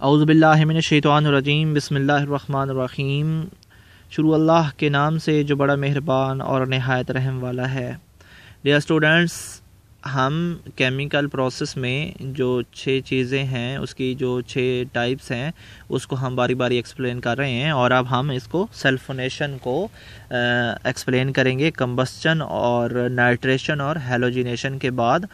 औज़ुबिल्लाहि मिनश्शैतानिर्रजीम बिस्मिल्लाहिर्रहमानिर्रहीम। शुरू अल्लाह के नाम से जो बड़ा मेहरबान और नहायत रहम वाला है। डियर स्टूडेंट्स, हम केमिकल प्रोसेस में जो 6 चीज़ें हैं उसकी जो 6 टाइप्स हैं उसको हम बारी बारी एक्सप्लेन कर रहे हैं और अब हम इसको सल्फोनेशन को एक्सप्लेन करेंगे। कंबस्चन और नाइट्रेशन और हैलोजिनेशन के बाद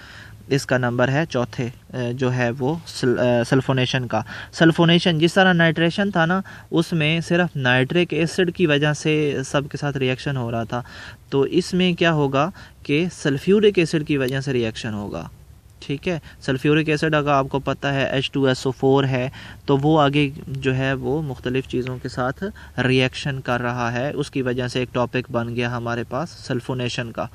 इसका नंबर है चौथे जो है वो सल्फोनेशन का। सल्फोनेशन जिस तरह नाइट्रेशन था ना, उसमें सिर्फ नाइट्रिक एसिड की वजह से सबके साथ रिएक्शन हो रहा था, तो इसमें क्या होगा कि सल्फ्यूरिक एसिड की वजह से रिएक्शन होगा। ठीक है, सल्फ्यूरिक एसिड अगर आपको पता है H2SO4 है, तो वो आगे जो है वो मुख्तलिफ़ चीज़ों के साथ रिएक्शन कर रहा है, उसकी वजह से एक टॉपिक बन गया हमारे पास सल्फोनेशन का।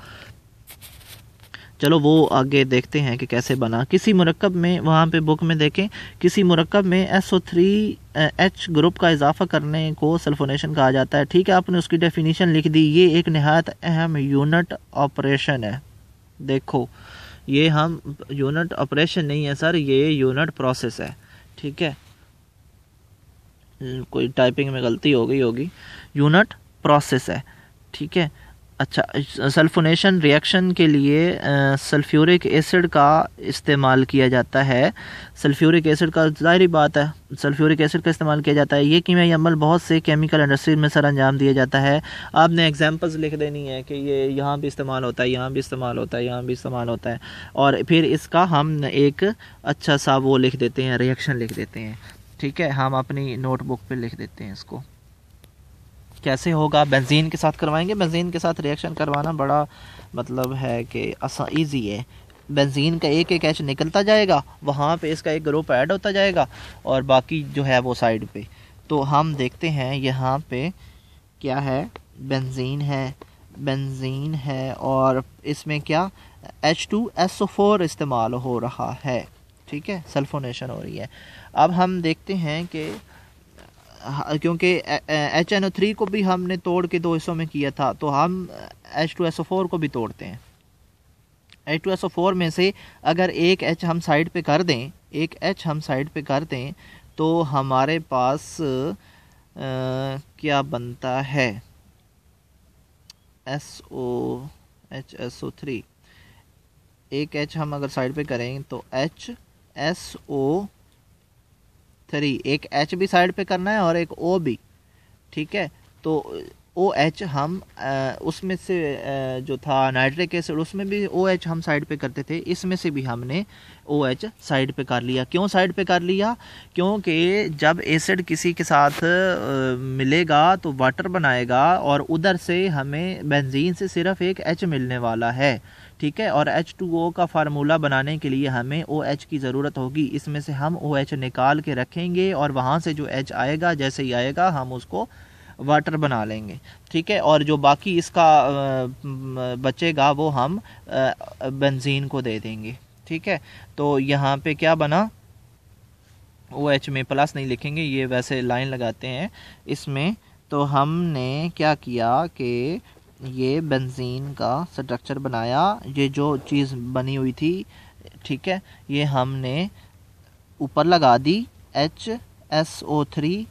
चलो वो आगे देखते हैं कि कैसे बना। किसी मुरक्कब में, वहाँ पे बुक में देखें, किसी मुरक्कब में SO3H ग्रुप का इजाफा करने को सल्फोनेशन कहा जाता है। ठीक है, आपने उसकी डेफिनेशन लिख दी। ये एक नहायत अहम यूनिट ऑपरेशन है। देखो, ये हम यूनिट ऑपरेशन नहीं है सर, ये यूनिट प्रोसेस है। ठीक है, कोई टाइपिंग में गलती हो गई होगी। यूनिट प्रोसेस है। ठीक है, अच्छा, सल्फोनेशन रिएक्शन के लिए सल्फ्यूरिक एसिड का इस्तेमाल किया जाता है। सल्फ्यूरिक एसिड का ज़ाहिरी बात है, सल्फ्यूरिक एसिड का इस्तेमाल किया जाता है। ये कीमियाई अमल बहुत से केमिकल इंडस्ट्रीज में सर अंजाम दिया जाता है। आपने एग्जांपल्स लिख देनी है कि ये यहाँ भी इस्तेमाल होता है, यहाँ भी इस्तेमाल होता है, यहाँ भी इस्तेमाल होता है, और फिर इसका हम एक अच्छा सा वो लिख देते हैं, रिएक्शन लिख देते हैं। ठीक है, हम अपनी नोटबुक पे लिख देते हैं इसको। कैसे होगा? बेंजीन के साथ करवाएंगे। बेंजीन के साथ रिएक्शन करवाना बड़ा मतलब है कि ईजी है। बेंजीन का एक एक एच निकलता जाएगा, वहाँ पे इसका एक ग्रुप ऐड होता जाएगा और बाकी जो है वो साइड पे। तो हम देखते हैं यहाँ पे क्या है। बेंजीन है और इसमें क्या H2SO4 इस्तेमाल हो रहा है। ठीक है, सल्फोनेशन हो रही है। अब हम देखते हैं कि क्योंकि HNO3 को भी हमने तोड़ के 2 हिस्सों में किया था, तो हम H2SO4 को भी तोड़ते हैं। H2SO4 में से अगर एक H हम साइड पे कर दें, तो हमारे पास क्या बनता है? HSO3। एक H हम अगर साइड पे करें तो HSO3, एक H भी साइड पे करना है और एक O भी। ठीक है, तो OH हम उसमें से जो था नाइट्रिक एसिड, उसमें भी OH हम साइड पे करते थे, इसमें से भी हमने OH साइड पे कर लिया। क्यों साइड पे कर लिया? क्योंकि जब एसिड किसी के साथ मिलेगा तो वाटर बनाएगा और उधर से हमें बेंजीन से सिर्फ एक H मिलने वाला है। ठीक है, और H2O का फार्मूला बनाने के लिए हमें OH की ज़रूरत होगी। इसमें से हम OH निकाल के रखेंगे और वहाँ से जो H आएगा, जैसे ही आएगा हम उसको वाटर बना लेंगे। ठीक है, और जो बाकी इसका बचेगा वो हम बेंजीन को दे देंगे। ठीक है, तो यहाँ पे क्या बना? OH में प्लस नहीं लिखेंगे, ये वैसे लाइन लगाते हैं इसमें। तो हमने क्या किया कि ये बेंजीन का स्ट्रक्चर बनाया, ये जो चीज़ बनी हुई थी, ठीक है, ये हमने ऊपर लगा दी HSO3।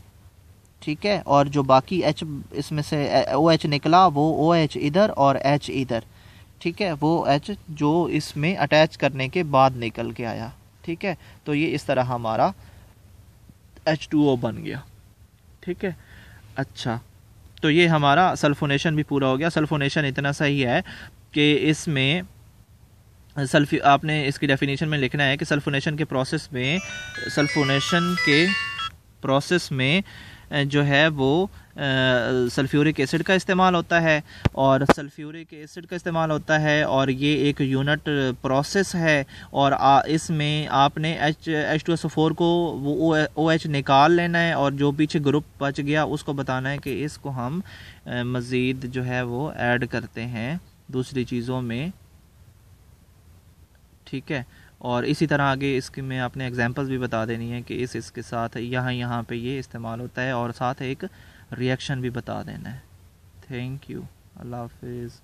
ठीक है, और जो बाकी H इसमें से OH निकला, वो OH इधर और H इधर। ठीक है, वो H जो इसमें अटैच करने के बाद निकल के आया। ठीक है, तो ये इस तरह हमारा H2O बन गया। ठीक है, अच्छा, तो ये हमारा सल्फोनेशन भी पूरा हो गया। सल्फोनेशन इतना सही है कि इसमें आपने इसकी डेफिनेशन में लिखना है कि सल्फोनेशन के प्रोसेस में जो है वो सल्फ्यूरिक एसिड का इस्तेमाल होता है और और ये एक यूनिट प्रोसेस है। और इसमें आपने H2SO4 को वो OH निकाल लेना है और जो पीछे ग्रुप बच गया उसको बताना है कि इसको हम मज़ीद जो है वो ऐड करते हैं दूसरी चीज़ों में। ठीक है, और इसी तरह आगे इसके में आपने एग्जांपल्स भी बता देनी है कि इसके साथ यहाँ पे ये इस्तेमाल होता है और साथ एक रिएक्शन भी बता देना है। थैंक यू, अल्लाह हाफिज़।